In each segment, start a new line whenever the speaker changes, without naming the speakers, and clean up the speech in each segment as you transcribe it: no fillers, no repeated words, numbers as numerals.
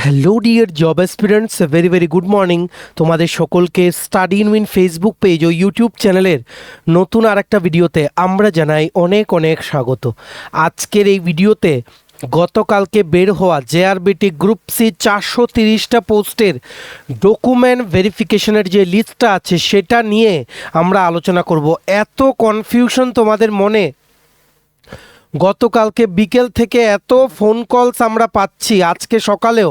Hello dear job aspirants, very very good morning. তোমাদের সকলকে study in win Facebook page ও YouTube চ্যানেলের নতুন আর একটা ভিডিওতে আমরা জানাই অনেক অনেক স্বাগত। আজকের এই ভিডিওতে গতকালকে বের হওয়া জেআরবিটি গ্রুপ সি 430টা পোস্টের ডকুমেন্ট ভেরিফিকেশনের যে লিস্টটা আছে সেটা নিয়ে আমরা আলোচনা করব। এত কনফিউশন তোমাদের মনে, গতকালকে বিকেল থেকে এত ফোন কলস আমরা পাচ্ছি, আজকে সকালেও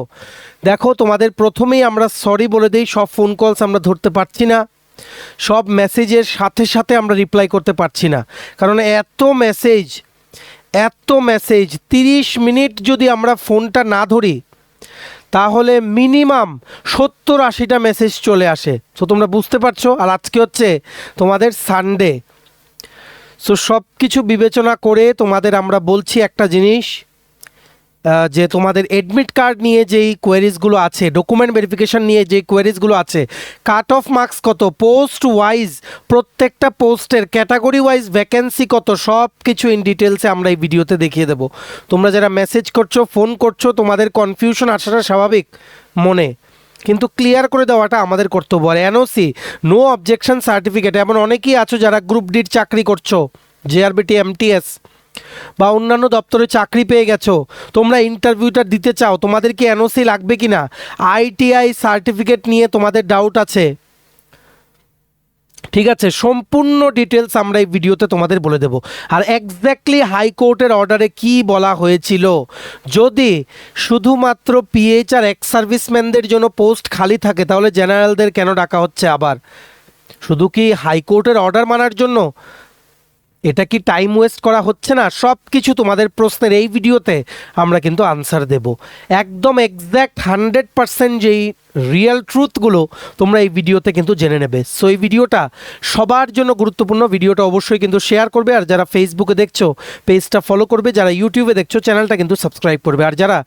দেখো তোমাদের প্রথমেই আমরা সরি বলে দিই, সব ফোন কলস আমরা ধরতে পারছি না, সব মেসেজের সাথে সাথে আমরা রিপ্লাই করতে পারছি না, কারণ এত মেসেজ 30 মিনিট যদি আমরা ফোনটা না ধরি তাহলে মিনিমাম 70-80টা মেসেজ চলে আসে। তো তোমরা বুঝতে পারছো, আর আজকে হচ্ছে তোমাদের সানডে। সো সব কিছু বিবেচনা করে তোমাদের আমরা বলছি একটা জিনিস, যে তোমাদের অ্যাডমিট কার্ড নিয়ে যেই কোয়েরিজগুলো আছে, ডকুমেন্ট ভেরিফিকেশন নিয়ে যেই কোয়েরিজগুলো আছে, কাট অফ মার্কস কত, পোস্ট ওয়াইজ প্রত্যেকটা পোস্টের ক্যাটাগরি ওয়াইজ ভ্যাকেন্সি কত, সব কিছু ইন ডিটেলসে আমরা এই ভিডিওতে দেখিয়ে দেবো। তোমরা যারা মেসেজ করছো, ফোন করছো, তোমাদের কনফিউশন আসাটা স্বাভাবিক মনে, কিন্তু ক্লিয়ার করে দেওয়াটা আমাদের কর্তব্য। আর এনওসি, নো অবজেকশন সার্টিফিকেট, এমন অনেকেই আছো যারা গ্রুপ ডির চাকরি করছো, জেআরবিটি, এমটিএস বা অন্যান্য দপ্তরে চাকরি পেয়ে গেছো, তোমরা ইন্টারভিউটা দিতে চাও, তোমাদের কি এনওসি লাগবে কি না, আইটিআই সার্টিফিকেট নিয়ে তোমাদের ডাউট আছে, ঠিক আছে, সম্পূর্ণ ডিটেলস আমরা এই ভিডিওতে তোমাদের বলে দেব। আর এক্স্যাক্টলি হাইকোর্টের অর্ডারে কি বলা হয়েছিল, যদি শুধুমাত্র পিএইচ আর এক্স সার্ভিসম্যানদের জন্য পোস্ট খালি থাকে তাহলে জেনারেলদের কেন ডাকা হচ্ছে আবার? শুধু কি হাইকোর্টের অর্ডার মানার জন্য? এটা কি টাইম ওয়েস্ট করা হচ্ছে না? সব কিছু তোমাদের প্রশ্নের এই ভিডিওতে আমরা কিন্তু আনসার দেব, একদম এক্স্যাক্ট 100% যেই রিয়েল ট্রুথগুলো তোমরা এই ভিডিওতে কিন্তু জেনে নেবে। সো এই ভিডিওটা সবার জন্য গুরুত্বপূর্ণ, ভিডিওটা অবশ্যই কিন্তু শেয়ার করবে, আর যারা ফেসবুকে দেখছো পেজটা ফলো করবে, যারা ইউটিউবে দেখছো চ্যানেলটা কিন্তু সাবস্ক্রাইব করবে, আর যারা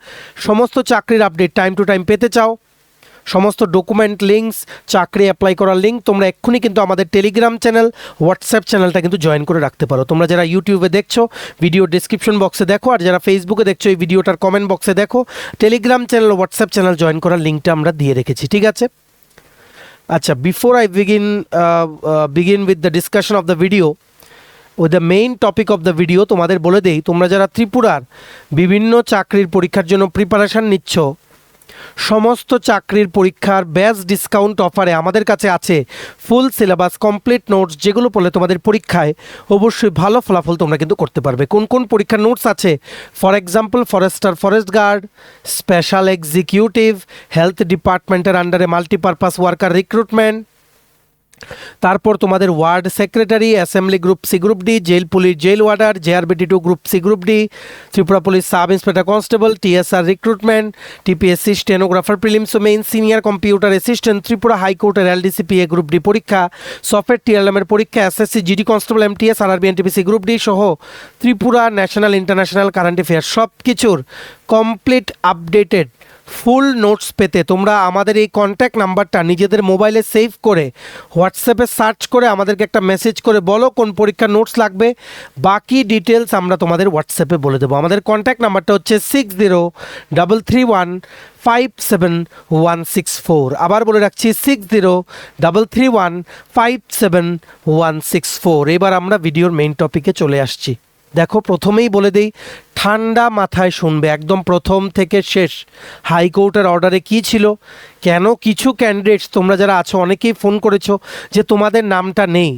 সমস্ত চাকরির আপডেট টাইম টু টাইম পেতে চাও, সমস্ত ডকুমেন্ট লিঙ্কস, চাকরি অ্যাপ্লাই করার লিঙ্ক, তোমরা এক্ষুনি কিন্তু আমাদের টেলিগ্রাম চ্যানেল, হোয়াটসঅ্যাপ চ্যানেলটা কিন্তু জয়েন করে রাখতে পারো। তোমরা যারা ইউটিউবে দেখছো ভিডিও ডিসক্রিপশন বক্সে দেখো, আর যারা ফেসবুকে দেখছো এই ভিডিওটার কমেন্ট বক্সে দেখো, Telegram channel, WhatsApp channel join করার লিঙ্কটা আমরা দিয়ে রেখেছি, ঠিক আছে? আচ্ছা, before I begin with the discussion of the video, with the main topic of the video, তোমাদের বলে দেই, তোমরা যারা ত্রিপুরার বিভিন্ন চাকরির পরীক্ষার জন্য প্রিপারেশান নিচ্ছ, সমস্ত চাকরির পরীক্ষার বেস্ট ডিসকাউন্ট অফারে আমাদের কাছে আছে ফুল সিলেবাস, কমপ্লিট নোটস, যেগুলো পড়লে তোমাদের পরীক্ষায় অবশ্যই ভালো ফলাফল তোমরা কিন্তু করতে পারবে। কোন কোন পরীক্ষার নোটস আছে? For example, forester, forest guard, special executive, health ডিপার্টমেন্টের আন্ডারে মাল্টিপারপাস ওয়ার্কার রিক্রুটমেন্ট, তারপর তোমাদের ward secretary, assembly group C group D, jail police jail warder, JRBT 2 group C group D, Tripura police sub inspector constable, TSR recruitment, TPSC stenographer prelims ও main, senior computer assistant, Tripura হাইকোর্টের LDCPA group D পরীক্ষা, software টিএলএমের পরীক্ষা, SSC GD constable, MTS, RRB, NTPC group D সহ Tripura national international current affairs, সব কিছুর complete updated ফুল notes পেতে তোমরা আমাদের এই কন্ট্যাক্ট নাম্বারটা নিজেদের মোবাইলে সেভ করে হোয়াটসঅ্যাপে সার্চ করে আমাদেরকে একটা মেসেজ করে বলো কোন পরীক্ষার নোটস লাগবে, বাকি ডিটেলস আমরা তোমাদের হোয়াটসঅ্যাপে বলে দেবো। আমাদের কন্ট্যাক্ট নাম্বারটা হচ্ছে 6033157164। আবার বলে রাখছি 6033157164। এবার আমরা ভিডিওর মেইন টপিকে চলে আসছি। দেখো, প্রথমেই বলে দেই, ঠান্ডা মাথায় শুনবে, একদম প্রথম থেকে শেষ। হাইকোর্টের অর্ডারে কি ছিল, কেন কিছু ক্যান্ডিডেটস তোমরা যারা আছো অনেকেই ফোন করেছো যে তোমাদের নামটা নেই,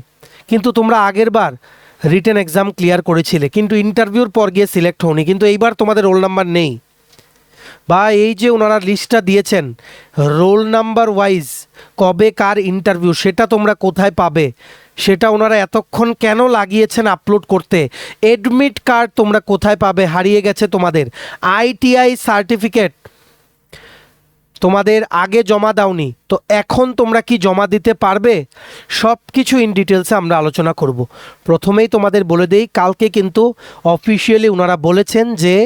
কিন্তু তোমরা আগের বার রিটেন এক্সাম ক্লিয়ার করেছিলে কিন্তু ইন্টারভিউর পর গিয়ে সিলেক্ট হওনি, কিন্তু এইবার তোমাদের রোল নাম্বার নেই, বা এই যে ওনারা লিস্টটা দিয়েছেন রোল নাম্বার ওয়াইজ কবে কার ইন্টারভিউ, সেটা তোমরা কোথায় পাবে, সেটা ওনারা এতক্ষণ কেন লাগিয়েছেন আপলোড করতে, অ্যাডমিট কার্ড তোমরা কোথায় পাবে, হারিয়ে গেছে তোমাদের আইটিআই সার্টিফিকেট, তোমাদের আগে জমা দাওনি, তো এখন তোমরা কি জমা দিতে পারবে, সব কিছু ইন ডিটেলসে আমরা আলোচনা করব। প্রথমেই তোমাদের বলে দেই, কালকে কিন্তু অফিসিয়ালি ওনারা বলেছেন যে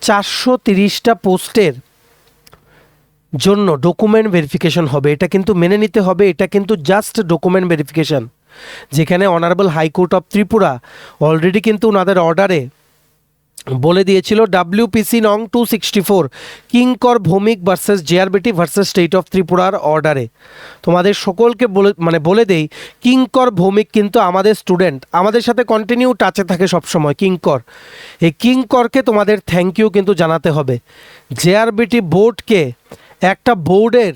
430টা পোস্টের জন্য ডকুমেন্ট ভেরিফিকেশন হবে। এটা কিন্তু মেনে নিতে হবে, এটা কিন্তু জাস্ট ডকুমেন্ট ভেরিফিকেশন, যেখানে honourable high court of Tripura already কিন্তু ওনাদের অর্ডারে বলে দিয়েছিল WPC নং 264 Kinkar Bhowmik versus JRBT versus state of ত্রিপুরার অর্ডারে। তোমাদের সকলকে বলে দেই, কিঙ্কর ভৌমিক কিন্তু আমাদের স্টুডেন্ট, আমাদের সাথে কন্টিনিউ টাচে থাকে সবসময় কিঙ্কর। এই কিঙ্করকে তোমাদের থ্যাংক ইউ কিন্তু জানাতে হবে। JRBT বোর্ডকে, একটা বোর্ডের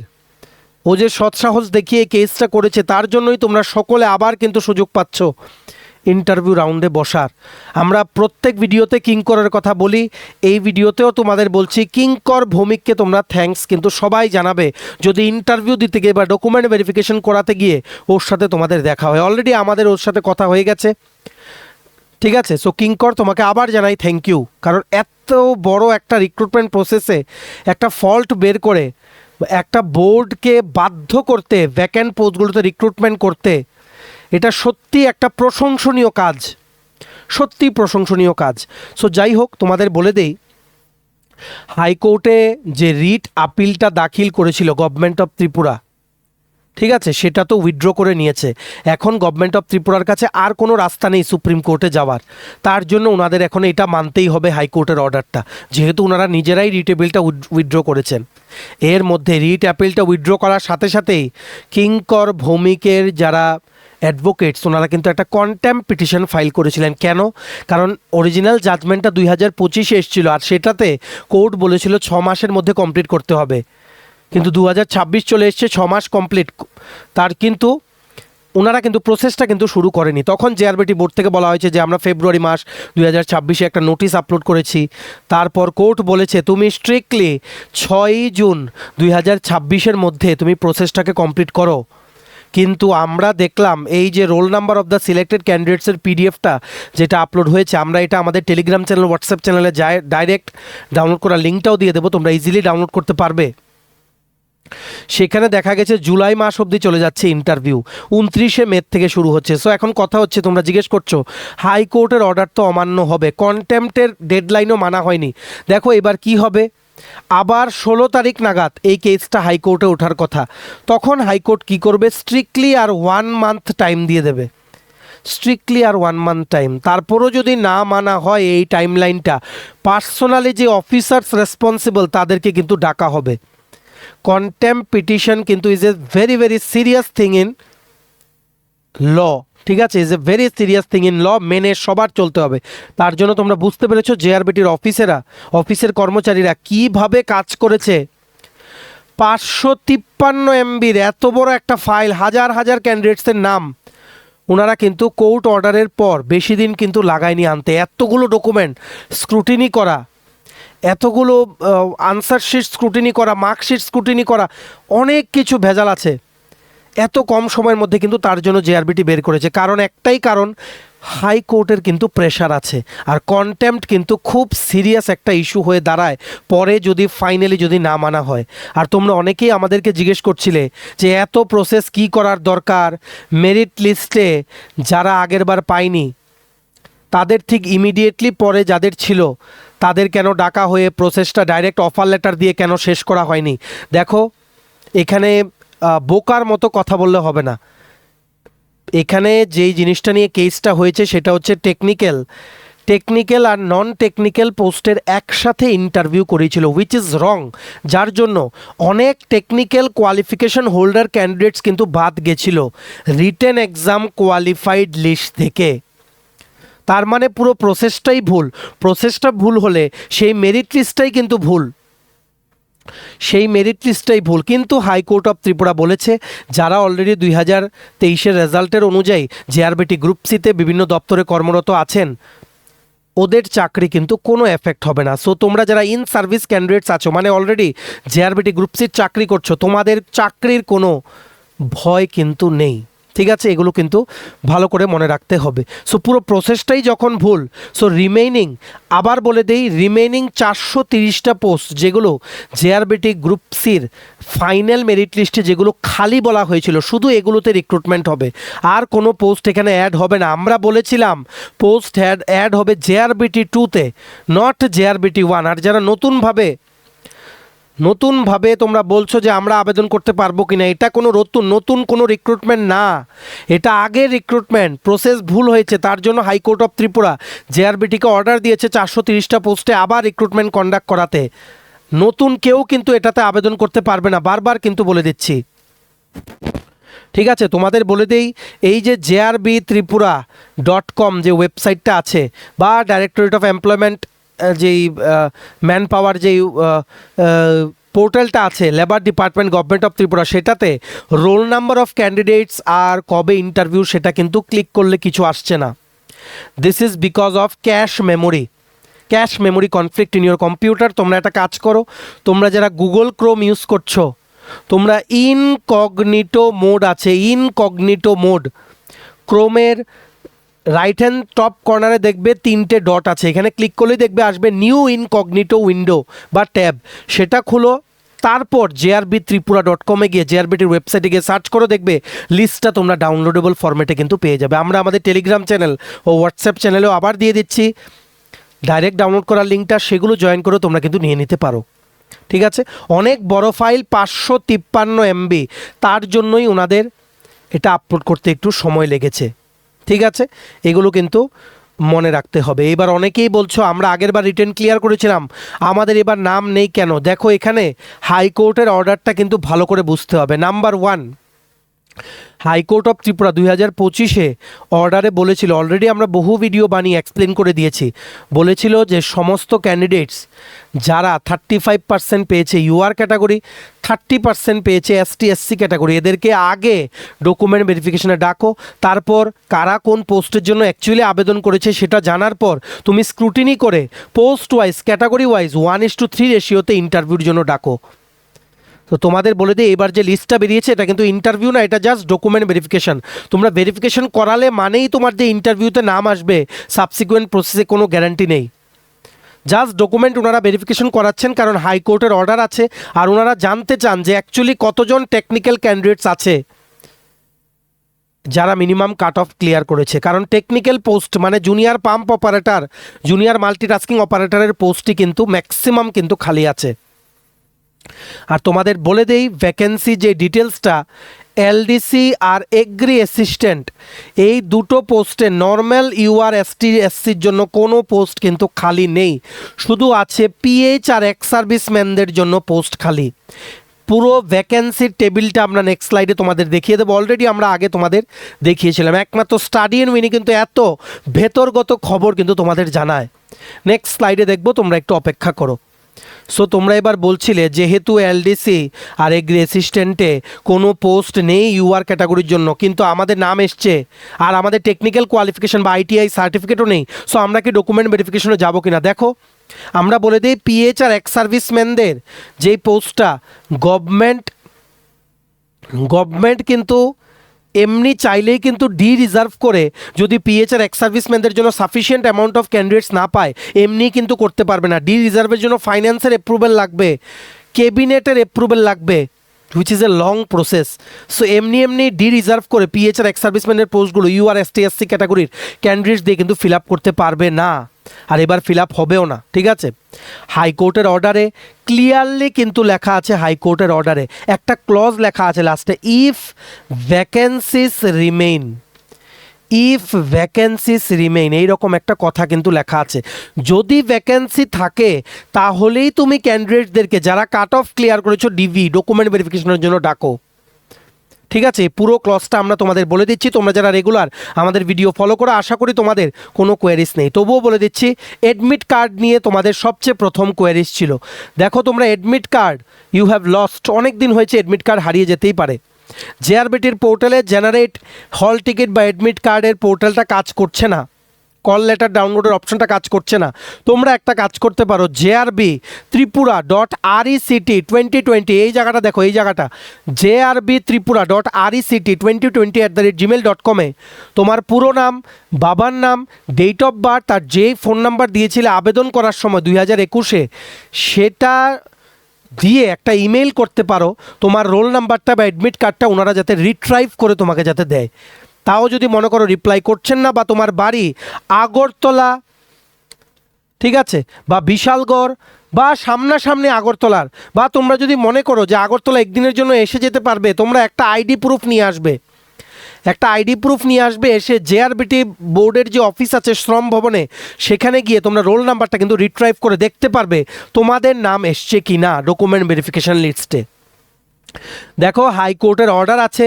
ও যে সৎসাহস দেখিয়ে কেসটা করেছে, তার জন্যই তোমরা সকলে আবার কিন্তু সুযোগ পাচ্ছ ইন্টারভিউ রাউন্ডে বসার। আমরা প্রত্যেক ভিডিওতে কিঙ্করের কথা বলি, এই ভিডিওতেও তোমাদের বলছি কিঙ্কর ভৌমিককে তোমরা থ্যাঙ্কস কিন্তু সবাই জানাবে যদি ইন্টারভিউ দিতে গিয়ে বা ডকুমেন্ট ভেরিফিকেশন করাতে গিয়ে ওর সাথে তোমাদের দেখা হয়। অলরেডি আমাদের ওর সাথে কথা হয়ে গেছে, ঠিক আছে? সো কিঙ্কর, তোমাকে আবার জানাই থ্যাংক ইউ, কারণ এত বড় একটা রিক্রুটমেন্ট প্রসেসে একটা ফল্ট বের করে একটা বোর্ডকে বাধ্য করতে ভ্যাকেন্ট পোস্টগুলোতে রিক্রুটমেন্ট করতে, এটা সত্যি একটা প্রশংসনীয় কাজ, সত্যি প্রশংসনীয় কাজ। সো যাই হোক, তোমাদের বলে দেই, হাইকোর্টে যে রিট আপিলটা দাখিল করেছিল গভর্নমেন্ট অফ ত্রিপুরা, ঠিক আছে, সেটা তো উইথড্র করে নিয়েছে। এখন গভর্নমেন্ট অফ ত্রিপুরার কাছে আর কোনো রাস্তা নেই সুপ্রিম কোর্টে যাওয়ার, তার জন্য ওনাদের এখন এটা মানতেই হবে হাইকোর্টের অর্ডারটা, যেহেতু ওনারা নিজেরাই রিট অ্যাপিলটা উইথড্র করেছেন। এর মধ্যে রিট অ্যাপিলটা উইথড্র করার সাথে সাথেই কিঙ্কর ভৌমিকের যারা অ্যাডভোকেটস, ওনারা কিন্তু একটা কন্টেম্প পিটিশন ফাইল করেছিলেন। কেন? কারণ অরিজিনাল জাজমেন্টটা 2025-এ এসেছিলো, আর সেটাতে কোর্ট বলেছিল 6 মাসের মধ্যে কমপ্লিট করতে হবে, কিন্তু 2026 চলে এসছে, 6 মাস কমপ্লিট, তার কিন্তু ওনারা কিন্তু প্রসেসটা কিন্তু শুরু করেনি। তখন JRBT বোর্ড থেকে বলা হয়েছে যে আমরা ফেব্রুয়ারি মাস 2026-এ একটা নোটিশ আপলোড করেছি। তারপর কোর্ট বলেছে তুমি স্ট্রিক্টলি 6ই জুন 2026-এর মধ্যে তুমি প্রসেসটাকে কমপ্লিট করো। কিন্তু আমরা দেখলাম এই যে roll number of the selected ক্যান্ডিডেটসের PDF-টা যেটা আপলোড হয়েছে, আমরা এটা আমাদের টেলিগ্রাম চ্যানেল, হোয়াটসঅ্যাপ চ্যানেলে ডাইরেক্ট ডাউনলোড করার লিঙ্কটাও দিয়ে দেবো, তোমরা ইজিলি ডাউনলোড করতে পারবে। সেখানে দেখা গেছে জুলাই মাস অবধি চলে যাচ্ছে ইন্টারভিউ, 29শে মে থেকে শুরু হচ্ছে। সো এখন কথা হচ্ছে, তোমরা জিজ্ঞেস করছো হাইকোর্টের অর্ডার তো অমান্য হবে, কন্টেম্পটের ডেডলাইনও মানা হয়নি। দেখো এবার কি হবে, আবার 16 তারিখ নাগাদ এই কেসটা হাইকোর্টে ওঠার কথা। তখন হাইকোর্ট কি করবে, স্ট্রিক্টলি আর 1 মান্থ টাইম দিয়ে দেবে, স্ট্রিক্টলি আর 1 মান্থ টাইম। তারপরও যদি না মানা হয় এই টাইমলাইনটা, পার্সোনালি যে অফিসার্স রেসপন্সিবল তাদেরকে কিন্তু ডাকা হবে। কন্টেম্প পিটিশন কিন্তু is a very very serious thing in law, ঠিক আছে, is a very serious thing in law, মেনে সবার চলতে হবে। তার জন্য তোমরা বুঝতে পেরেছো JRBTর অফিসের কর্মচারীরা কিভাবে কাজ করেছে। 553 MBর এত বড় একটা ফাইল, হাজার হাজার ক্যান্ডিডেটসের নাম, ওনারা কিন্তু কোর্ট অর্ডারের পর বেশি দিন কিন্তু লাগায়নি আনতে। এতগুলো ডকুমেন্ট স্ক্রুটিনি করা, এতগুলো আনসার শিট স্ক্রুটিনি করা, মার্কশিট স্ক্রুটিনি করা, অনেক কিছু ভেজাল আছে এত কম সময়ের মধ্যে। কিন্তু তার জন্য JRBT বের করেছে, কারণ একটাই কারণ, হাইকোর্টের কিন্তু প্রেশার আছে। আর কন্টেম্পট কিন্তু খুব সিরিয়াস একটা ইস্যু হয়ে দাঁড়ায় পরে যদি ফাইনালি যদি না মানা হয়। আর তোমরা অনেকেই আমাদেরকে জিজ্ঞেস করছিলে যে এত প্রসেস কি করার দরকার, মেরিট লিস্টে যারা আগেরবার পায়নি তাদের ঠিক ইমিডিয়েটলি পরে যাদের ছিল তাদের কেন ডাকা হয়ে প্রসেসটা ডাইরেক্ট অফার লেটার দিয়ে কেন শেষ করা হয়নি। দেখো এখানে বোকার মতো কথা বললে হবে না। এখানে যেই জিনিসটা নিয়ে কেসটা হয়েছে সেটা হচ্ছে টেকনিক্যাল আর নন টেকনিক্যাল পোস্টের একসাথে ইন্টারভিউ করেছিল, হুইচ ইজ রং, যার জন্য অনেক টেকনিক্যাল কোয়ালিফিকেশন হোল্ডার ক্যান্ডিডেটস কিন্তু বাদ গেছিল রিটেন এক্সাম কোয়ালিফাইড লিস্ট থেকে। তার মানে পুরো প্রসেসটা ভুল হলে সেই মেরিট লিস্টটাই কিন্তু ভুল, কিন্তু হাইকোর্ট অফ ত্রিপুরা বলেছে যারা অলরেডি 2023-এর রেজাল্টের অনুযায়ী JRBT গ্রুপ সিতে বিভিন্ন দপ্তরে কর্মরত আছেন ওদের চাকরি কিন্তু কোনো এফেক্ট হবে না। সো তোমরা যারা ইন সার্ভিস ক্যান্ডিডেটস আছো, মানে অলরেডি JRBT গ্রুপ সির চাকরি করছো, তোমাদের চাকরির কোনো ভয় কিন্তু নেই, ঠিক আছে? এগুলো কিন্তু ভালো করে মনে রাখতে হবে। সো পুরো প্রসেসটাই যখন ভুল, সো আবার বলে দেই, রিমেইনিং 430টা পোস্ট যেগুলো JRBT গ্রুপ সির ফাইনাল মেরিট লিস্টে যেগুলো খালি বলা হয়েছিল, শুধু এগুলোতে রিক্রুটমেন্ট হবে, আর কোনো পোস্ট এখানে অ্যাড হবে না। আমরা বলেছিলাম পোস্ট অ্যাড হবে JRBT 2-তে, নট JRBT 1। আর যারা নতুনভাবে তোমরা বলছো যে আমরা আবেদন করতে পারবো কিনা, এটা কোনো নতুন কোনো রিক্রুটমেন্ট না, এটা আগের রিক্রুটমেন্ট। প্রসেস ভুল হয়েছে, তার জন্য হাইকোর্ট অফ ত্রিপুরা জেআরবিটিকে অর্ডার দিয়েছে 430টা পোস্টে আবার রিক্রুটমেন্ট কন্ডাক্ট করাতে। নতুন কেউ কিন্তু এটাতে আবেদন করতে পারবে না, বারবার কিন্তু বলে দিচ্ছি। ঠিক আছে, তোমাদের বলে দেই, এই যে JRB-Tripura.com যে ওয়েবসাইটটা আছে, বা ডাইরেক্টরেট অফ এমপ্লয়মেন্ট যেই ম্যান পাওয়ার যেই পোর্টালটা আছে, labour department government of Tripura, সেটাতে রোল নাম্বার অফ ক্যান্ডিডেটস আর কবে ইন্টারভিউ সেটা কিন্তু ক্লিক করলে কিছু আসছে না। This is because of cache memory conflict in your computer. তোমরা একটা কাজ করো, তোমরা যারা গুগল ক্রোম ইউজ করছো, তোমরা ইনকগনিটো মোড আছে, ইনকগনিটো মোড, ক্রোমের রাইট হ্যান্ড টপ কর্নারে দেখবে 3টে ডট আছে, এখানে ক্লিক করলেই দেখবে আসবে নিউ ইনকগনিটো উইন্ডো বা ট্যাব, সেটা খুলো। তারপর JRB-Tripura.com গিয়ে জেআরবিটির ওয়েবসাইটে গিয়ে সার্চ করো, দেখবে লিস্টটা তোমরা ডাউনলোডেবল ফরম্যাটে কিন্তু পেয়ে যাবে। আমরা আমাদের টেলিগ্রাম চ্যানেল ও হোয়াটসঅ্যাপ চ্যানেলেও আবার দিয়ে দিচ্ছি ডাইরেক্ট ডাউনলোড করার লিঙ্কটা, সেগুলো জয়েন করে তোমরা কিন্তু নিয়ে নিতে পারো। ঠিক আছে, অনেক বড় ফাইল, 553 MB, তার জন্যই ওনাদের এটা আপলোড করতে একটু সময় লেগেছে। ঠিক আছে, এগুলো কিন্তু মনে রাখতে হবে। এবার অনেকেই বলছো আমরা আগের বার রিটেন ক্লিয়ার করেছিলাম, আমাদের এবার নাম নেই কেন? দেখো, এখানে হাইকোর্টের অর্ডারটা কিন্তু ভালো করে বুঝতে হবে। নাম্বার 1, হাইকোর্ট অফ ত্রিপুরা 2025-এ অর্ডারে বলেছিল, অলরেডি আমরা বহু ভিডিও বানিয়ে এক্সপ্লেন করে দিয়েছি, বলেছিল যে সমস্ত ক্যান্ডিডেটস যারা 35% পেয়েছে UR ক্যাটাগরি, 30% পেয়েছে ST/SC ক্যাটাগরি, এদেরকে আগে ডকুমেন্ট ভেরিফিকেশনে ডাকো। তারপর কারা কোন পোস্টের জন্য অ্যাকচুয়ালি আবেদন করেছে সেটা জানার পর তুমি স্ক্রুটিনি করে পোস্ট ওয়াইজ, ক্যাটাগরি ওয়াইজ 1:3 রেশিওতে ইন্টারভিউর জন্য ডাকো। তো তোমাদের বলে দিই, এবার যে লিস্টটা বেরিয়েছে এটা কিন্তু ইন্টারভিউ না, এটা জাস্ট ডকুমেন্ট ভেরিফিকেশন। তোমরা ভেরিফিকেশন করালে মানেই তোমার যে ইন্টারভিউতে নাম আসবে, সাবসিকুয়েন্ট প্রসেসে কোনো গ্যারান্টি নেই। জাস্ট ডকুমেন্ট ওনারা ভেরিফিকেশন করাচ্ছেন, কারণ হাইকোর্টের অর্ডার আছে, আর ওনারা জানতে চান যে অ্যাকচুয়ালি কতজন টেকনিক্যাল ক্যান্ডিডেটস আছে যারা মিনিমাম কাট অফ ক্লিয়ার করেছে। কারণ টেকনিক্যাল পোস্ট মানে junior pump operator, junior multitasking অপারেটরের পোস্টই কিন্তু ম্যাক্সিমাম কিন্তু খালি আছে। আর তোমাদের বলে দেই ভ্যাকেন্সি যে ডিটেলসটা, LDC আর এগ্রি অ্যাসিস্ট্যান্ট, এই দুটো পোস্টে নর্মাল UR ST/SCর জন্য কোনো পোস্ট কিন্তু খালি নেই, শুধু আছে PH আর এক্স সার্ভিসম্যানদের জন্য পোস্ট খালি। পুরো ভ্যাকেন্সির টেবিলটা আমরা নেক্সট স্লাইডে তোমাদের দেখিয়ে দেবো, অলরেডি আমরা আগে তোমাদের দেখিয়েছিলাম। একমাত্র স্টাডি এন্ড উইনি কিন্তু এত ভেতরগত খবর কিন্তু তোমাদের জানায়। নেক্সট স্লাইডে দেখবো, তোমরা একটু অপেক্ষা করো। সো তোমরা এবার বলছিলে যেহেতু LDC আর এগ্রি অ্যাসিস্ট্যান্টে কোনো পোস্ট নেই UR ক্যাটাগরির জন্য, কিন্তু আমাদের নাম এসছে আর আমাদের টেকনিক্যাল কোয়ালিফিকেশন বা ITI সার্টিফিকেটও নেই, সো আমরা কি ডকুমেন্ট ভেরিফিকেশনে যাবো কিনা? দেখো, আমরা বলে দিই PH আর এক্স সার্ভিসম্যানদের যেই পোস্টটা গভর্নমেন্ট কিন্তু এমনি চাইলেই কিন্তু রিজার্ভ করে, যদি PH আর এক্স সার্ভিসম্যানদের জন্য সাফিসিয়েন্ট অ্যামাউন্ট অফ ক্যান্ডিডেটস না পায়, এমনি কিন্তু করতে পারবে না। রিজার্ভের জন্য ফাইন্যান্সের অ্যাপ্রুভেল লাগবে, ক্যাবিনেটের অ্যাপ্রুভেল লাগবে, which is a long process. So এমনি রিজার্ভ করে PH আর এক্স সার্ভিসম্যানের পোস্টগুলো UR ST/SC ক্যাটাগরির ক্যান্ডিডেটস দিয়ে কিন্তু ফিল আপ করতে পারবে না, আর এবার ফিল আপ হবেও না। ঠিক আছে, হাইকোর্টের অর্ডারে ক্লিয়ারলি কিন্তু লেখা আছে, হাইকোর্টের অর্ডারে একটা ক্লজ লেখা আছে লাস্টে, ইফ ভ্যাকেন্সিস রিমেইন, এইরকম একটা কথা কিন্তু লেখা আছে। যদি ভ্যাকেন্সি থাকে তাহলেই তুমি ক্যান্ডিডেটদেরকে যারা কাট অফ ক্লিয়ার করেছো DV ডকুমেন্ট ভেরিফিকেশনের জন্য ডাকো। ঠিক আছে, পুরো ক্লজটা আমরা তোমাদের বলে দিচ্ছি। তোমরা যারা রেগুলার আমাদের ভিডিও ফলো করো, আশা করি তোমাদের কোনো কোয়ারিজ নেই, তবুও বলে দিচ্ছি। অ্যাডমিট কার্ড নিয়ে তোমাদের সবচেয়ে প্রথম কোয়ারিজ ছিল। দেখো, তোমরা admit card you have lost, অনেক দিন হয়েছে, অ্যাডমিট কার্ড হারিয়ে যেতেই পারে। জেআরবিটির পোর্টালে জেনারেট হল টিকিট বা অ্যাডমিট কার্ডের পোর্টালটা কাজ করছে না, কল লেটার ডাউনলোডের অপশনটা কাজ করছে না। তোমরা একটা কাজ করতে পারো, JRB-Tripura.RECT 2020, এই জায়গাটা দেখো, এই জায়গাটা JRB-Tripura.RECT2020@gmail.com তোমার পুরো নাম, বাবার নাম, ডেট অফ বার্থ আর যেই ফোন নাম্বার দিয়েছিলে আবেদন করার সময় 2021-এ, সেটা দিয়ে একটা ইমেল করতে পারো। তোমার রোল নাম্বারটা বা অ্যাডমিট কার্ডটা ওনারা যাতে রিট্রাইভ করে তোমাকে যাতে দেয়। তাও যদি মনে করো রিপ্লাই করছেন না, বা তোমার বাড়ি আগরতলা, ঠিক আছে, বা বিশালগড়, বা সামনাসামনি আগরতলার, বা তোমরা যদি মনে করো যে আগরতলা একদিনের জন্য এসে যেতে পারবে, তোমরা একটা আইডি প্রুফ নিয়ে আসবে, একটা আইডি প্রুফ নিয়ে আসবে, এসে জেআরবিটি বোর্ডের যে অফিস আছে শ্রম ভবনে, সেখানে গিয়ে তোমরা রোল নাম্বারটা কিন্তু রিট্রাইভ করে দেখতে পারবে তোমাদের নাম এসছে কি না ডকুমেন্ট ভেরিফিকেশন লিস্টে। দেখো হাইকোর্টের অর্ডার আছে,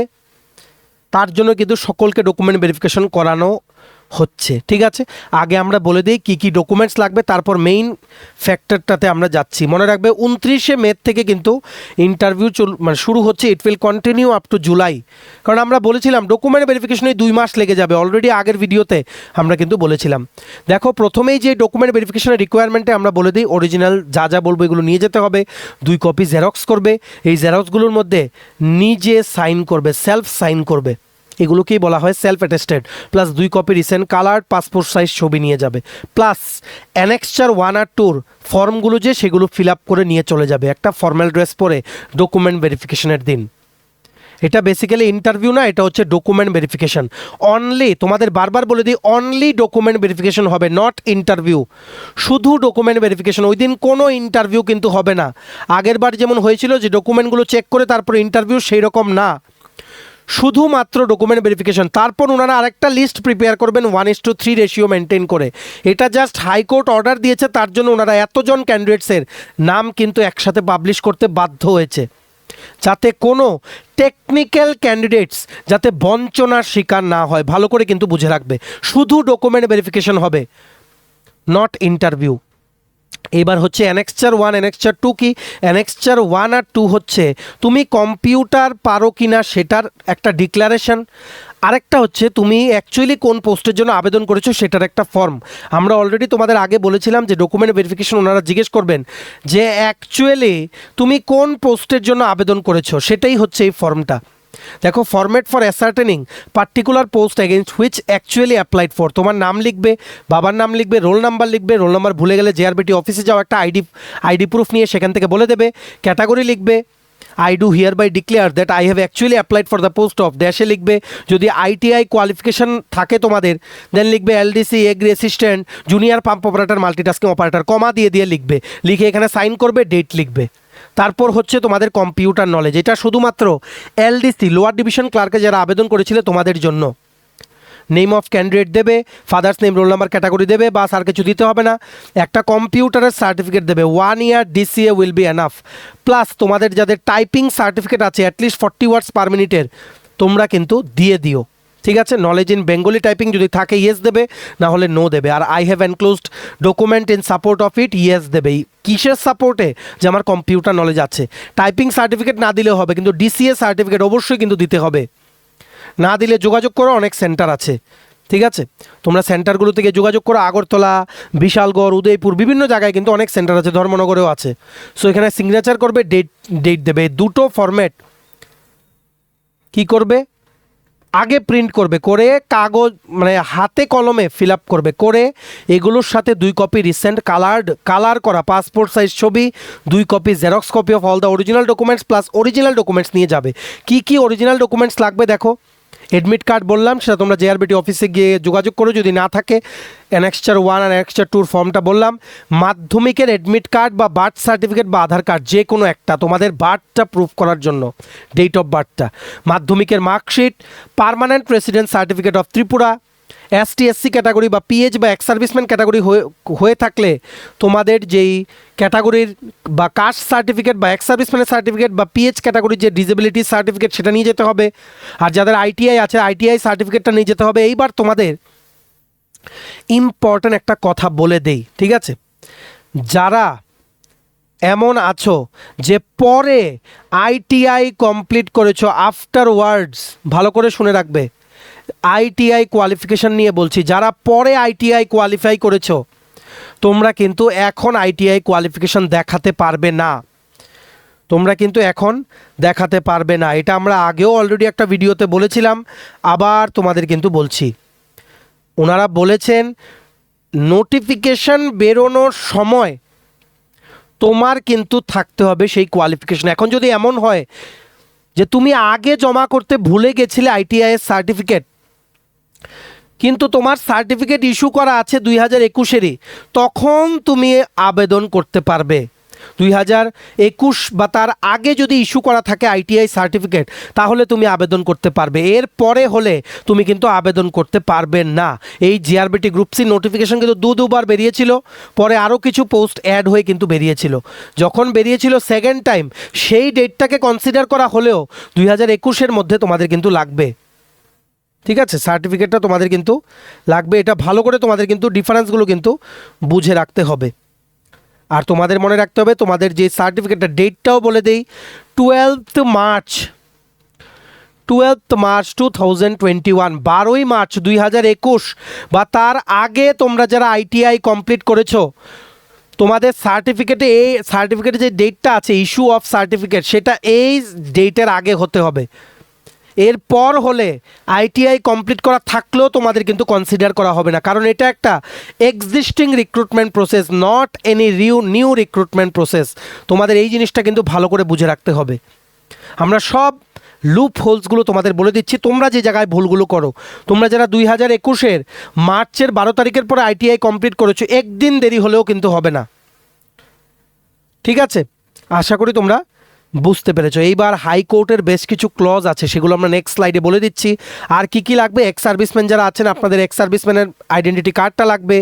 তার জন্য কিন্তু সকলকে ডকুমেন্ট ভেরিফিকেশন করানো হচ্ছে। ঠিক আছে, আগে আমরা বলে দিই কী কী ডকুমেন্টস লাগবে, তারপর মেইন ফ্যাক্টরটাতে আমরা যাচ্ছি। মনে রাখবে 29শে মে থেকে কিন্তু ইন্টারভিউ শুরু হচ্ছে। It will continue up to July, কারণ আমরা বলেছিলাম ডকুমেন্ট ভেরিফিকেশনে 2 মাস লেগে যাবে, অলরেডি আগের ভিডিওতে আমরা কিন্তু বলেছিলাম। দেখো প্রথমেই যে ডকুমেন্ট ভেরিফিকেশনের রিকোয়ারমেন্টে আমরা বলে দিই, অরিজিনাল যা যা বলবো এগুলো নিয়ে যেতে হবে, 2 কপি জেরক্স করবে, এই জেরক্সগুলোর মধ্যে নিজে সাইন করবে, সেলফ সাইন করবে, এগুলোকেই বলা হয় self attested, plus 2 copy recent colour passport size ছবি নিয়ে যাবে, প্লাস অ্যানেক্সচার 1 আর 2 ফর্মগুলো যে সেগুলো ফিল আপ করে নিয়ে চলে যাবে একটা ফর্মাল ড্রেস পরে ডকুমেন্ট ভেরিফিকেশনের দিন। এটা বেসিক্যালি ইন্টারভিউ না, এটা হচ্ছে ডকুমেন্ট ভেরিফিকেশন অনলি। তোমাদের বারবার বলে দিই, অনলি ডকুমেন্ট ভেরিফিকেশন হবে, নট ইন্টারভিউ, শুধু ডকুমেন্ট ভেরিফিকেশন। ওই দিন কোনো ইন্টারভিউ কিন্তু হবে না। আগের বার যেমন হয়েছিল যে ডকুমেন্টগুলো চেক করে তারপরে ইন্টারভিউ, সেই রকম না, শুধুমাত্র ডকুমেন্ট ভেরিফিকেশন। তারপর ওনারা আরেকটা লিস্ট প্রিপেয়ার করবেন 1:3 রেশিও মেনটেন করে। এটা জাস্ট হাইকোর্ট অর্ডার দিয়েছে, তার জন্য ওনারা এতজন ক্যান্ডিডেটসের নাম কিন্তু একসাথে পাবলিশ করতে বাধ্য হয়েছে, যাতে কোনো টেকনিক্যাল ক্যান্ডিডেটস যাতে বঞ্চনার শিকার না হয়। ভালো করে কিন্তু বুঝে রাখবে, শুধু ডকুমেন্ট ভেরিফিকেশন হবে, নট ইন্টারভিউ। এবার হচ্ছে অ্যানেক্সচার 1 অ্যানেক্সচার 2 কি? অ্যানেক্সচার 1 আর 2 হচ্ছে তুমি কম্পিউটার পারো কিনা সেটার একটা ডিক্লারেশন, আরেকটা হচ্ছে তুমি অ্যাকচুয়ালি কোন পোস্টের জন্য আবেদন করেছো সেটার একটা ফর্ম। আমরা অলরেডি তোমাদের আগে বলেছিলাম যে ডকুমেন্ট ভেরিফিকেশন ওনারা জিজ্ঞেস করবেন যে অ্যাকচুয়ালি তুমি কোন পোস্টের জন্য আবেদন করেছো, সেটাই হচ্ছে এই ফর্মটা। দেখো format for ascertaining particular post against which actually applied for, তোমার নাম লিখবে, বাবার নাম লিখবে, রোল নাম্বার লিখবে, রোল নাম্বার ভুলে গেলে জেআরবিটি অফিসে যাও, একটা আইডি প্রুফ নিয়ে সেখান থেকে বলে দেবে, ক্যাটাগরি লিখবে, I do hereby declare that I have actually applied for the post of, ড্যাশে লিখবে, যদি আইটিআই কোয়ালিফিকেশন থাকে তোমাদের দেন লিখবে LDC agri assistant junior pump operator multitasking operator, comma দিয়ে লিখবে, লিখে এখানে সাইন করবে, ডেট লিখবে। তারপর হচ্ছে তোমাদের কম্পিউটার নলেজ, এটা শুধুমাত্র এলডিসি লোয়ার ডিভিশন ক্লার্কে যারা আবেদন করেছিলে তোমাদের জন্য। নেম অফ ক্যান্ডিডেট দেবে, father's name, roll number, category দেবে, বা আর কিছু দিতে হবে না, একটা কম্পিউটারের সার্টিফিকেট দেবে, 1 year DCA will be enough, plus তোমাদের যাদের টাইপিং সার্টিফিকেট আছে অ্যাটলিস্ট 40 ওয়ার্ডস পার মিনিটের তোমরা কিন্তু দিয়ে দিও। ঠিক আছে, নলেজ ইন বেঙ্গলি টাইপিং যদি থাকে ইয়েস দেবে, না হলে নো দেবে। আর I have enclosed document in support of it, yes দেবে। কিসের সাপোর্টে? যে আমার কম্পিউটার নলেজ আছে। টাইপিং সার্টিফিকেট না দিলেও হবে, কিন্তু ডিসিএ সার্টিফিকেট অবশ্যই কিন্তু দিতে হবে। না দিলে যোগাযোগ করো, অনেক সেন্টার আছে। ঠিক আছে, তোমরা সেন্টারগুলো থেকে যোগাযোগ করো, আগরতলা, বিশালগড়, উদয়পুর, বিভিন্ন জায়গায় কিন্তু অনেক সেন্টার আছে, ধর্মনগরেও আছে। সো এখানে সিগনেচার করবে, ডেট দেবে। দুটো ফরম্যাট কি করবে, আগে প্রিন্ট করবে, করে কাগজ মানে হাতে কলমে ফিল আপ করবে, করে এগুলোর সাথে 2 কপি রিসেন্ট কালার করা পাসপোর্ট সাইজ ছবি, 2 copy xerox copy of all the original documents plus original documents নিয়ে যাবে। কি কি অরিজিনাল ডকুমেন্টস লাগবে দেখো, অ্যাডমিট কার্ড বললাম, সেটা তোমরা জেআরবিটি অফিসে গিয়ে যোগাযোগ করো, যদি না থাকে অ্যানেক্সচার 1 আর অ্যানেক্সচার 2 ফর্মটা বললাম। মাধ্যমিকের অ্যাডমিট কার্ড বা বার্থ সার্টিফিকেট বা আধার কার্ড যে কোনো একটা, তোমাদের বার্থটা প্রুফ করার জন্য, ডেট অফ বার্থটা, মাধ্যমিকের marksheet, permanent resident certificate of Tripura, ST SC category বা পিএইচ বা এক্স সার্ভিসম্যান ক্যাটাগরি হয়ে থাকলে তোমাদের যেই ক্যাটাগরির বা কাস্ট সার্টিফিকেট বা এক্স সার্ভিসম্যানের সার্টিফিকেট বা পিএইচ ক্যাটাগরির যে ডিসেবিলিটি সার্টিফিকেট সেটা নিয়ে যেতে হবে। আর যাদের আইটিআই আছে আইটিআই সার্টিফিকেটটা নিয়ে যেতে হবে। এইবার তোমাদের ইম্পর্ট্যান্ট একটা কথা বলে দেই, ঠিক আছে, যারা এমন আছো যে পরে আইটিআই কমপ্লিট করেছো আফটার ওয়ার্ডস, ভালো করে শুনে রাখবে, আইটিআই কোয়ালিফিকেশান নিয়ে বলছি, যারা পরে আইটিআই কোয়ালিফাই করেছো তোমরা কিন্তু এখন আইটিআই কোয়ালিফিকেশান দেখাতে পারবে না, তোমরা কিন্তু এখন দেখাতে পারবে না। এটা আমরা আগেও অলরেডি একটা ভিডিওতে বলেছিলাম, আবার তোমাদের কিন্তু বলছি। ওনারা বলেছেন নোটিফিকেশান বেরোনোর সময় তোমার কিন্তু থাকতে হবে সেই কোয়ালিফিকেশান। এখন যদি এমন হয় যে তুমি আগে জমা করতে ভুলে গেছিলে আইটিআই এর সার্টিফিকেট, কিন্তু তোমার সার্টিফিকেট ইস্যু করা আছে 2021-এরই, তখন তুমি আবেদন করতে পারবে। 2021 বা তার আগে যদি ইস্যু করা থাকে আইটিআই সার্টিফিকেট, তাহলে তুমি আবেদন করতে পারবে। এর পরে হলে তুমি কিন্তু আবেদন করতে পারবে না। এই জিআরবিটি গ্রুপ সি নোটিফিকেশন কিন্তু দুবার বেরিয়েছিল, পরে আরও কিছু পোস্ট অ্যাড হয়ে কিন্তু বেরিয়েছিল। যখন বেরিয়েছিল সেকেন্ড টাইম, সেই ডেটটাকে কনসিডার করা হলেও 2021-এর মধ্যে তোমাদের কিন্তু লাগবে। ঠিক আছে, সার্টিফিকেটটা তোমাদের কিন্তু লাগবে। এটা ভালো করে তোমাদের কিন্তু ডিফারেন্সগুলো কিন্তু বুঝে রাখতে হবে। আর তোমাদের মনে রাখতে হবে তোমাদের যে সার্টিফিকেটটা ডেটটাও বলে দেই, 12 মার্চ 2021, 12ই মার্চ 2021 বা তার আগে তোমরা যারা আইটিআই কমপ্লিট করেছো, তোমাদের সার্টিফিকেটে এই সার্টিফিকেটে যে ডেটটা আছে ইস্যু অফ সার্টিফিকেট, সেটা এই ডেটের আগে হতে হবে। এরপর হলে আইটিআই কমপ্লিট করা থাকলেও তোমাদের কিন্তু কনসিডার করা হবে না, কারণ এটা একটা existing recruitment process, not any new recruitment process. তোমাদের এই জিনিসটা কিন্তু ভালো করে বুঝে রাখতে হবে। আমরা সব লুপ হোলসগুলো তোমাদের বলে দিচ্ছি, তোমরা যে জায়গায় ভুলগুলো করো। তোমরা যারা 2021-এর মার্চের 12 তারিখের পরে আইটিআই কমপ্লিট করেছো, একদিন দেরি হলেও কিন্তু হবে না। ঠিক আছে, আশা করি তোমরা বুঝতে পেরেছো। এইবার হাইকোর্টের বেশ কিছু ক্লজ আছে, সেগুলো আমরা নেক্সট স্লাইডে বলে দিচ্ছি। আর কি কি লাগবে, এক্স সার্ভিসম্যান যারা আছেন আপনাদের এক্স সার্ভিসম্যানের আইডেন্টিটি কার্ডটা লাগবে।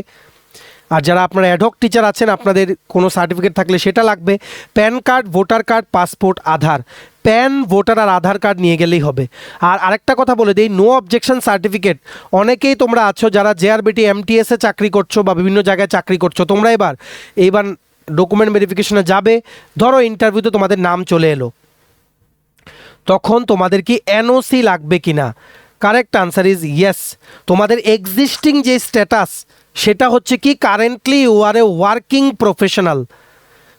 আর যারা আপনারা অ্যাডহক টিচার আছেন আপনাদের কোনো সার্টিফিকেট থাকলে সেটা লাগবে। PAN card, voter card, passport, Aadhaar. PAN, voter আর আধার কার্ড নিয়ে গেলেই হবে। আর আরেকটা কথা বলে দিই, নো অবজেকশন সার্টিফিকেট। অনেকেই তোমরা আছো যারা জেআরবিটি এমটিএসে চাকরি করছো বা বিভিন্ন জায়গায় চাকরি করছো, তোমরা এইবার ডকুমেন্ট ভেরিফিকেশনে যাবে। ধরো ইন্টারভিউতে তোমাদের নাম চলে এলো, তখন তোমাদের কি এনওসি লাগবে কি না? Correct answer is yes. তোমাদের এক্সিস্টিং যে স্ট্যাটাস সেটা হচ্ছে কি, currently you are a working professional,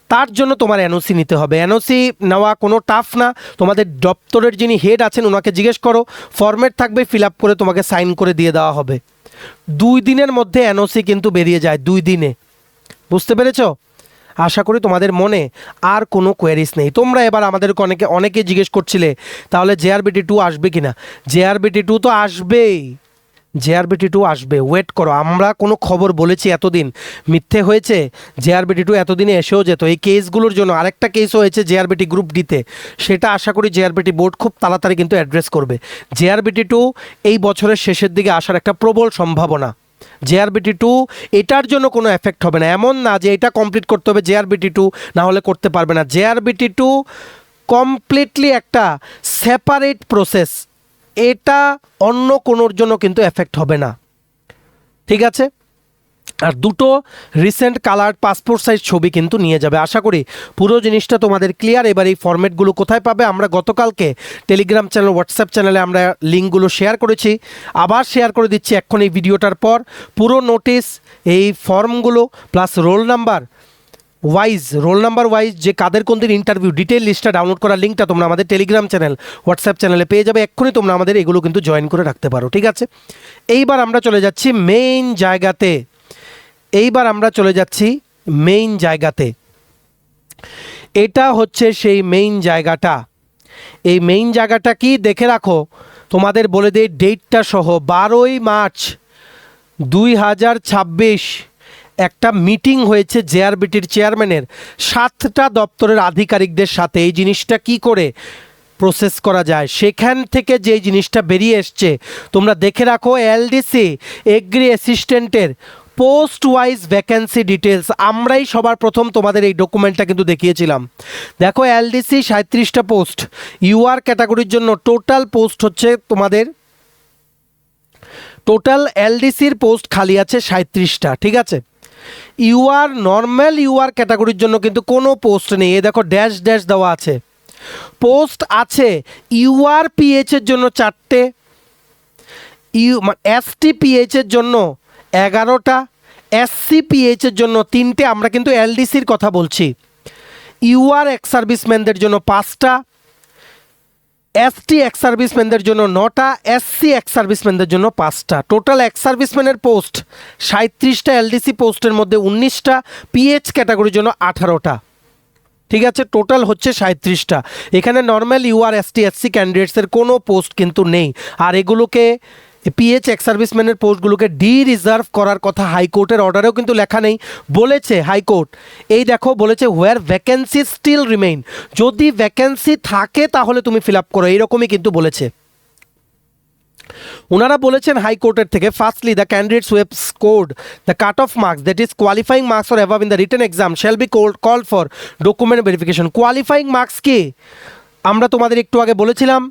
তার জন্য তোমার এনওসি নিতে হবে। এনওসি নেওয়া কোনো টাফ না। তোমাদের দপ্তরের যিনি হেড আছেন ওনাকে জিজ্ঞেস করো, ফর্মেট থাকবে, ফিল আপ করে তোমাকে সাইন করে দিয়ে দেওয়া হবে। 2 দিনের মধ্যে এনওসি কিন্তু বেরিয়ে যায়, 2 দিনে। বুঝতে পেরেছো? আশা করি তোমাদের মনে আর কোনো কোয়ারিজ নেই। তোমরা এবার আমাদেরকে অনেকে জিজ্ঞেস করছিলে তাহলে জেআরবিটি 2 আসবে কি না। জেআরবিটি 2 তো আসবেই, জেআরবিটি 2 আসবে, ওয়েট করো। আমরা কোনো খবর বলেছি এতদিন, মিথ্যে হয়েছে? জেআরবিটি 2 এতদিনে এসেও যেত। এই কেসগুলোর জন্য আরেকটা কেসও হয়েছে জেআরবিটি গ্রুপ ডিতে, সেটা আশা করি জেআরবিটি বোর্ড খুব তাড়াতাড়ি কিন্তু অ্যাড্রেস করবে। জেআরবিটি 2 এই বছরের শেষের দিকে আসার একটা প্রবল সম্ভাবনা। জেআরবিটি 2 এটার জন্য কোনো এফেক্ট হবে না, এমন না যে এটা কমপ্লিট করতে হবে জেআরবিটি 2 না হলে করতে পারবে না। জেআরবিটি 2 কমপ্লিটলি একটা সেপারেট প্রসেস, এটা অন্য কোনোর জন্য কিন্তু এফেক্ট হবে না। ঠিক আছে, আর 2টো রিসেন্ট কালার পাসপোর্ট সাইজ ছবি কিন্তু নিয়ে যাবে। আশা করি পুরো জিনিসটা তোমাদের ক্লিয়ার। এবার এই ফরম্যাটগুলো কোথায় পাবে, আমরা গতকালকে টেলিগ্রাম চ্যানেল, হোয়াটসঅ্যাপ চ্যানেলে আমরা লিঙ্কগুলো শেয়ার করেছি, আবার শেয়ার করে দিচ্ছি এখন এই ভিডিওটার পর। পুরো নোটিশ, এই ফর্মগুলো প্লাস রোল নাম্বার ওয়াইজ যে কাদের কোন দিন ইন্টারভিউ, ডিটেল লিস্টটা ডাউনলোড করার লিঙ্কটা তোমরা আমাদের টেলিগ্রাম চ্যানেল, হোয়াটসঅ্যাপ চ্যানেলে পেয়ে যাবে। এক্ষুনি তোমরা আমাদের এগুলো কিন্তু জয়েন করে রাখতে পারো। ঠিক আছে, এইবার আমরা চলে যাচ্ছি মেইন জায়গাতে। এটা হচ্ছে সেই মেইন জায়গাটা। এই মেইন জায়গাটা কি দেখে রাখো, তোমাদের বলে দেই ডেটটা সহ। 12ই মার্চ 2026 একটা মিটিং হয়েছে জেআরবিটির চেয়ারম্যানের 7টা দপ্তরের আধিকারিকদের সাথে। এই জিনিসটা কি করে প্রসেস করা যায়, সেখান থেকে যে জিনিসটা বেরিয়ে এসছে তোমরা দেখে রাখো। এলডিসি এগ্রি অ্যাসিস্ট্যান্টের পোস্ট ওয়াইজ ভ্যাকেন্সি ডিটেলস, আমরাই সবার প্রথম তোমাদের এই ডকুমেন্টটা কিন্তু দেখিয়েছিলাম। দেখো এলডিসি 37টা পোস্ট, ইউআর ক্যাটাগরির জন্য টোটাল পোস্ট হচ্ছে তোমাদের, টোটাল এলডিসির পোস্ট খালি আছে 37টা। ঠিক আছে, ইউআর নর্মাল ইউআর ক্যাটাগরির জন্য কিন্তু কোনো পোস্ট নেই। এ দেখো ড্যাশ ড্যাশ দেওয়া আছে। পোস্ট আছে ইউআর পিএইচের জন্য 4টে, এসটি পিএইচের জন্য 11টা, এসসি পিএইচের জন্য 3টে। আমরা কিন্তু এলডিসির কথা বলছি। ইউআর এক্স সার্ভিসম্যানদের জন্য 5টা, এসটি এক্স সার্ভিসম্যানদের জন্য 9টা, এসসি এক্স সার্ভিসম্যানদের জন্য 5টা। টোটাল এক্স সার্ভিসম্যানের পোস্ট 37টা, এলডিসি পোস্টের মধ্যে 19টা, পিএইচ ক্যাটাগরির জন্য 18টা। ঠিক আছে, টোটাল হচ্ছে 37টা। এখানে নর্মাল ইউআর এসটি এসসি ক্যান্ডিডেটসের কোনো পোস্ট কিন্তু নেই। আর এগুলোকে পিএইচ এক্স সার্ভিসম্যানের পোস্টগুলোকে ডি রিজার্ভ করার কথা হাইকোর্টের অর্ডারেও কিন্তু লেখা নেই, বলেছে হাইকোর্ট, এই দেখো বলেছে হোয়ার ভ্যাকেন্সি স্টিল রিমেইন, যদি ভ্যাকেন্সি থাকে তাহলে তুমি ফিল আপ করো, এইরকমই কিন্তু বলেছে। ওনারা বলেছেন হাইকোর্টের থেকে, firstly the candidates who have scored the cut off marks that is qualifying marks or above in the written exam shall be called for document verification. Qualifying marks কি আমরা তোমাদের একটু আগে বলেছিলাম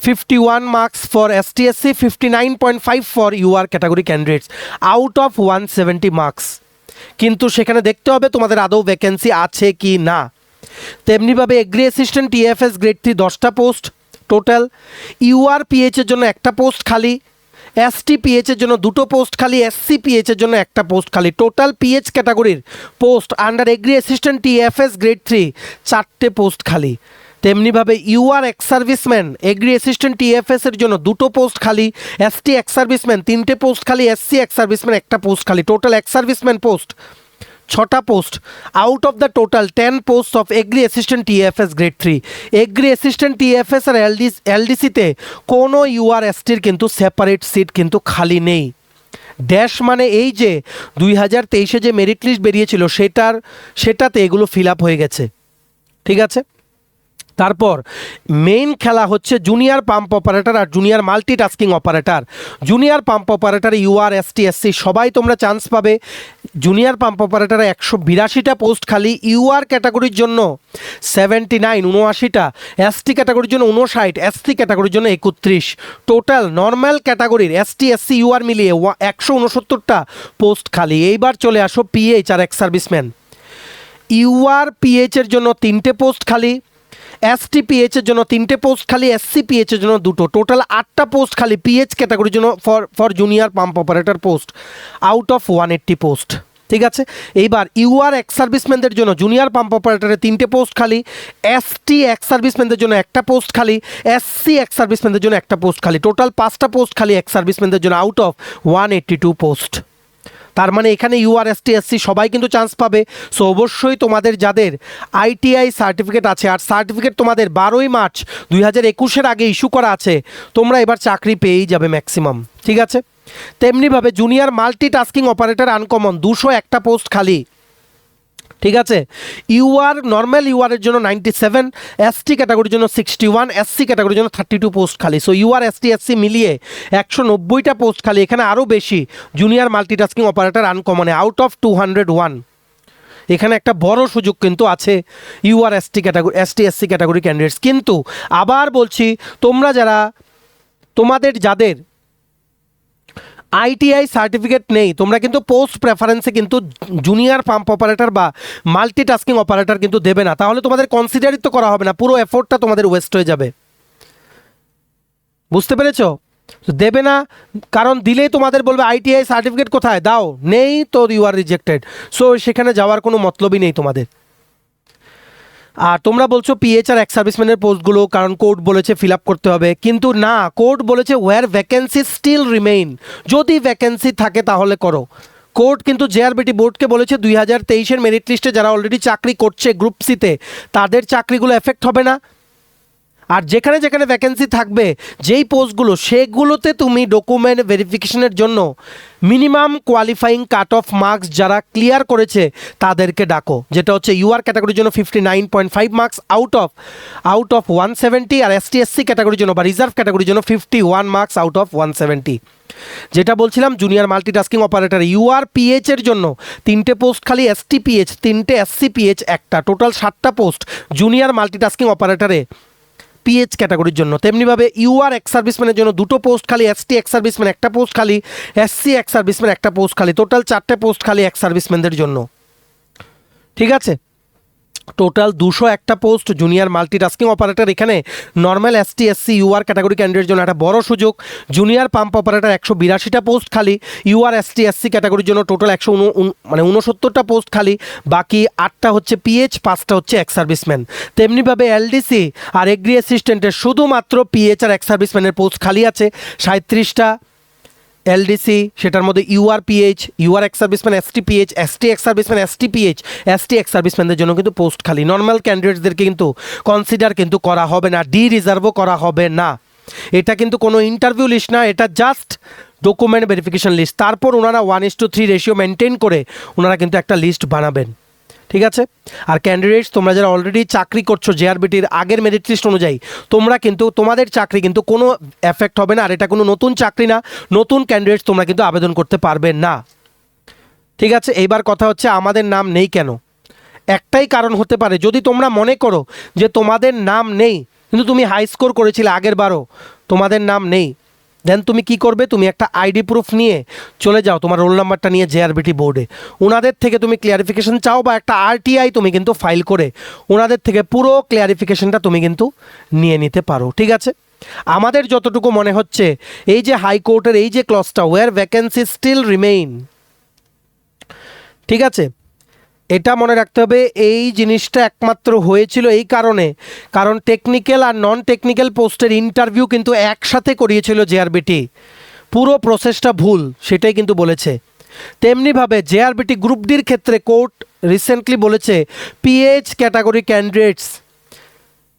51 marks for STSC, 59.5 for UR category candidates out of 170 marks, কিন্তু সেখানে দেখতে হবে তোমাদের আদৌ ভ্যাকেন্সি আছে কি না। তেমনিভাবে এগ্রি অ্যাসিস্ট্যান্ট টিএফএস গ্রেড 3 10টা পোস্ট টোটাল, ইউআর পিএইচের জন্য একটা পোস্ট খালি, এসটি পিএইচের জন্য দুটো পোস্ট খালি, এসসি পিএইচের জন্য একটা পোস্ট খালি, টোটাল পিএইচ ক্যাটাগরির post under agri assistant TFS grade 3 4টে পোস্ট খালি। তেমনিভাবে UR ex serviceman agri assistant TFS এর জন্য দুটো পোস্ট খালি, এসটি এক্স সার্ভিসম্যান 3টে পোস্ট খালি, এসসি এক্স সার্ভিসম্যান একটা পোস্ট খালি, টোটাল এক্স সার্ভিসম্যান পোস্ট 6টা post out of the total 10 post of agri assistant TFS grade 3। Agri assistant TFS আর এলডিসিতে কোনো ইউআর এসটির কিন্তু সেপারেট সিট কিন্তু খালি নেই। ড্যাশ মানে এই যে 2023-এ যে মেরিট লিস্ট বেরিয়েছিল সেটাতে এগুলো ফিল আপ হয়ে গেছে, ঠিক আছে। তারপর মেইন খেলা হচ্ছে জুনিয়র পাম্প অপারেটর আর junior multitasking operator. Junior pump operator UR ST SC সবাই তোমরা চান্স পাবে। জুনিয়র পাম্প অপারেটরে 182টা পোস্ট খালি, ইউআর ক্যাটাগরির জন্য 79 এসটি ক্যাটাগরির জন্য 59, এসসি ক্যাটাগরির জন্য 31, টোটাল নর্মাল ক্যাটাগরির এসটি এসসি ইউআর মিলিয়ে 169টা পোস্ট খালি। এইবার চলে আসো পিএইচ আর এক্স সার্ভিসম্যান। ইউআর পিএইচের জন্য 3টে পোস্ট খালি, এসটি পিএইচের জন্য 3টে পোস্ট খালি, এসসি পিএইচের জন্য দুটো, টোটাল 8টা পোস্ট খালি পিএইচ ক্যাটাগরির জন্য for junior pump operator post out of 180 post, ঠিক আছে। এইবার ইউআর এক্স সার্ভিসম্যানদের জন্য জুনিয়র পাম্প অপারেটরে 3টে পোস্ট খালি, এসটি এক্স সার্ভিসম্যানদের জন্য একটা পোস্ট খালি, এসসি এক্স সার্ভিসম্যানদের জন্য একটা পোস্ট খালি, টোটাল 5টা পোস্ট খালি এক্স সার্ভিসম্যানদের জন্য আউট অফ 182 পোস্ট। তার মানে এখানে ইউআর এসটি এসসি সবাই কিন্তু চান্স পাবে। সো অবশ্যই তোমাদের যাদের আইটিআই সার্টিফিকেট আছে আর সার্টিফিকেট তোমাদের 12ই মার্চ 2021-এর আগে ইস্যু করা আছে, তোমরা এবার চাকরি পেয়েই যাবে ম্যাক্সিমাম, ঠিক আছে। তেমনিভাবে জুনিয়র মাল্টিটাস্কিং অপারেটর আনকমন 201টা পোস্ট খালি, ঠিক আছে। ইউআর নর্মাল ইউআরের জন্য 97, এসটি ক্যাটাগরির জন্য 61, এসসি ক্যাটাগরির জন্য 32 পোস্ট খালি। সো ইউআর এসটি এসসি মিলিয়ে 190টা পোস্ট খালি। এখানে আরও বেশি জুনিয়র মাল্টিটাস্কিং অপারেটর আনকমনে আউট অফ 201। এখানে একটা বড় সুযোগ কিন্তু আছে UR ST SC category candidates. কিন্তু আবার বলছি, তোমাদের যাদের আইটিআই সার্টিফিকেট নেই, তোমরা কিন্তু পোস্ট প্রেফারেন্সে কিন্তু জুনিয়র পাম্প অপারেটর বা মাল্টিটাস্কিং অপারেটর কিন্তু দেবে না, তাহলে তোমাদের কনসিডারই তো করা হবে না, পুরো এফোর্টটা তোমাদের ওয়েস্ট হয়ে যাবে, বুঝতে পেরেছো? দেবে না, কারণ দিলেই তোমাদের বলবে আইটিআই সার্টিফিকেট কোথায়, দাও, নেই তো ইউ আর রিজেক্টেড। সো সেখানে যাওয়ার কোনো মতলবই নেই তোমাদের। আর তোমরা বলছো পিএইচ আর এক্স সার্ভিসম্যানের পোস্টগুলো কারণ কোর্ট বলেছে ফিল আপ করতে হবে, কিন্তু না, কোর্ট বলেছে ওয়্যার ভ্যাকেন্সি স্টিল রিমেইন, যদি ভ্যাকেন্সি থাকে তাহলে করো। কোর্ট কিন্তু জেআরবিটি বোর্ডকে বলেছে 2023-এর মেরিট লিস্টে যারা অলরেডি চাকরি করছে গ্রুপ সিতে তাদের চাকরিগুলো এফেক্ট হবে না। আর যেখানে যেখানে ভ্যাকেন্সি থাকবে যেই পোস্টগুলো, সেগুলোতে তুমি ডকুমেন্ট ভেরিফিকেশনের জন্য minimum qualifying cut off marks যারা ক্লিয়ার করেছে তাদেরকে ডাকো, যেটা হচ্ছে ইউআর ক্যাটাগরির জন্য 59.5 মার্কস আউট অফ 170, আর এসটি এসসি ক্যাটাগরির জন্য বা রিজার্ভ ক্যাটাগরির জন্য 51 মার্কস আউট অফ 170। যেটা বলছিলাম junior multitasking operator UR PH এর জন্য 3টে পোস্ট খালি, এসটি পিএইচ 3টে, এসসি পিএইচ একটা, টোটাল 7টা পোস্ট জুনিয়র মাল্টিটাস্কিং অপারেটরে পিএইচ ক্যাটাগরির জন্য। তেমনিভাবে ইউআর এক্স সার্ভিসম্যানের জন্য দুটো পোস্ট খালি, এসটি এক্স সার্ভিসম্যান একটা পোস্ট খালি, এসসি এক্স সার্ভিসম্যান একটা পোস্ট খালি, টোটাল 4টে পোস্ট খালি এক্স সার্ভিসম্যানদের জন্য, ঠিক আছে। টোটাল 201টা পোস্ট জুনিয়র মাল্টিটাস্কিং অপারেটর। এখানে normal ST SC UR category ক্যান্ডিডেটের জন্য একটা বড় সুযোগ। জুনিয়র পাম্প অপারেটর 182টা পোস্ট খালি, ইউআর এসটি এসসি ক্যাটাগরির জন্য টোটাল 169টা পোস্ট খালি, বাকি 8টা হচ্ছে পিএইচ, 5টা হচ্ছে এক্স সার্ভিসম্যান। তেমনিভাবে এলডিসি আর এগ্রি অ্যাসিস্ট্যান্টের শুধুমাত্র পিএইচ আর এক্স সার্ভিসম্যানের পোস্ট খালি আছে 37টা। এলডিসি সেটার মধ্যে UR PH, UR ex serviceman ST PH, ST ex serviceman ST PH, ST ex সার্ভিসম্যানদের জন্য কিন্তু পোস্ট খালি। নর্মাল ক্যান্ডিডেটসদেরকে কিন্তু কনসিডার কিন্তু করা হবে না, ডি রিজার্ভও করা হবে না। এটা কিন্তু কোনো ইন্টারভিউ লিস্ট না, এটা জাস্ট ডকুমেন্ট ভেরিফিকেশন লিস্ট। তারপর ওনারা 1:3 রেশিও মেনটেন করে ওনারা কিন্তু একটা লিস্ট বানাবেন, ঠিক আছে। আর ক্যান্ডিডেটস তোমরা যারা অলরেডি চাকরি করছো জেআরবিটির আগের মেরিট লিস্ট অনুযায়ী, তোমরা কিন্তু তোমাদের চাকরি কিন্তু কোনো এফেক্ট হবে না। আর এটা কোনো নতুন চাকরি না, নতুন ক্যান্ডিডেটস তোমরা কিন্তু আবেদন করতে পারবে না, ঠিক আছে। এইবার কথা হচ্ছে আমাদের নাম নেই কেন? একটাই কারণ হতে পারে, যদি তোমরা মনে করো যে তোমাদের নাম নেই কিন্তু তুমি হাই স্কোর করেছিলে আগের বারও, তোমাদের নাম নেই, দেন তুমি কি করবে? তুমি একটা আইডি প্রুফ নিয়ে চলে যাও তোমার রোল নাম্বারটা নিয়ে জেআরবিটি বোর্ডে, ওনাদের থেকে তুমি ক্লিয়ারিফিকেশন চাও বা একটা আরটিআই তুমি কিন্তু ফাইল করে ওনাদের থেকে পুরো ক্লিয়ারিফিকেশনটা তুমি কিন্তু নিয়ে নিতে পারো, ঠিক আছে। আমাদের যতটুকু মনে হচ্ছে এই যে হাইকোর্টের এই যে ক্লজটা, ওয়ার ভ্যাকেন্সি স্টিল রিমেইন, ঠিক আছে, এটা মনে রাখতে হবে। এই জিনিসটা একমাত্র হয়েছিল এই কারণে, কারণ টেকনিক্যাল আর নন টেকনিক্যাল পোস্টের ইন্টারভিউ কিন্তু একসাথে করিয়েছিল জেআরবিটি, পুরো প্রসেসটা ভুল সেটাই কিন্তু বলেছে। তেমনিভাবে জেআরবিটি গ্রুপ ডির ক্ষেত্রে কোর্ট রিসেন্টলি বলেছে পিএইচ ক্যাটাগরি ক্যান্ডিডেটস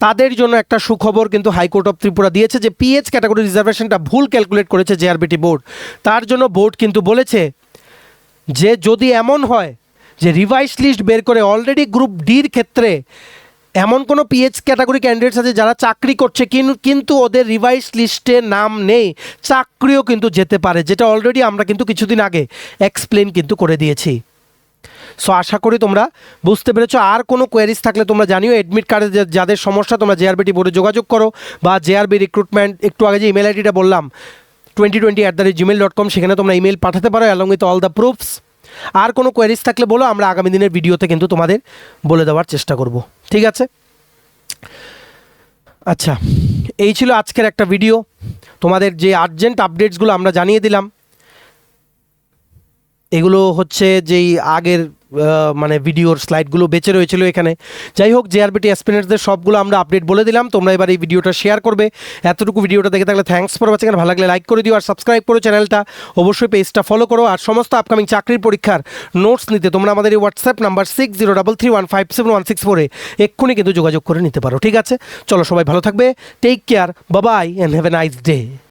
তাদের জন্য একটা সুখবর কিন্তু হাইকোর্ট অফ ত্রিপুরা দিয়েছে যে পিএইচ ক্যাটাগরি রিজার্ভেশনটা ভুল ক্যালকুলেট করেছে জেআরবিটি বোর্ড। তার জন্য বোর্ড কিন্তু বলেছে যে যদি এমন হয় যে রিভাইস লিস্ট বের করে অলরেডি গ্রুপ ডির ক্ষেত্রে এমন কোনো পিএইচ ক্যাটাগরি ক্যান্ডিডেটস আছে যারা চাকরি করছে কিন্তু ওদের রিভাইস লিস্টে নাম নেই, চাকরিও কিন্তু যেতে পারে, যেটা অলরেডি আমরা কিন্তু কিছুদিন আগে এক্সপ্লেন কিন্তু করে দিয়েছি। সো আশা করি তোমরা বুঝতে পেরেছো। আর কোনো কোয়ারিজ থাকলে তোমরা জানিও। অ্যাডমিট কার্ডে যাদের সমস্যা তোমরা জেআরবিটি বোর্ডে যোগাযোগ করো, বা জেআরবি রিক্রুটমেন্ট, একটু আগে যে ইমেল আইডিটা বললাম 2020@gmail.com, সেখানে তোমরা ইমেল পাঠাতে পারো along with all the proofs. আর কোনো কোয়ারিজ থাকলে বলো, আমরা আগামী দিনের ভিডিওতে কিন্তু তোমাদের বলে দেওয়ার চেষ্টা করব, ঠিক আছে। আচ্ছা, এই ছিল আজকের একটা ভিডিও, তোমাদের যে আর্জেন্ট আপডেটসগুলো আমরা জানিয়ে দিলাম। এগুলো হচ্ছে যেই আগের মানে ভিডিওর স্লাইডগুলো বেঁচে রয়েছিল এখানে। যাই হোক, জেআরবিটি অ্যাসপিরেন্টসদের সবগুলো আমরা আপডেট বলে দিলাম। তোমরা এবার এই ভিডিওটা শেয়ার করবে। এতটুকু ভিডিওটা দেখে থাকলে থ্যাঙ্কস ফর ওয়াচিং। ভালো লাগলে লাইক করে দিও আর সাবস্ক্রাইব করো চ্যানেলটা, অবশ্যই পেজটা ফলো করো। আর সমস্ত আপকামিং চাকরির পরীক্ষার নোটস নিতে তোমরা আমাদের এই হোয়াটসঅ্যাপ নাম্বার 6033157164 এক্ষুনি কিন্তু যোগাযোগ করে নিতে পারো, ঠিক আছে। চলো, সবাই ভালো থাকবে, take care, bye bye and have a nice day.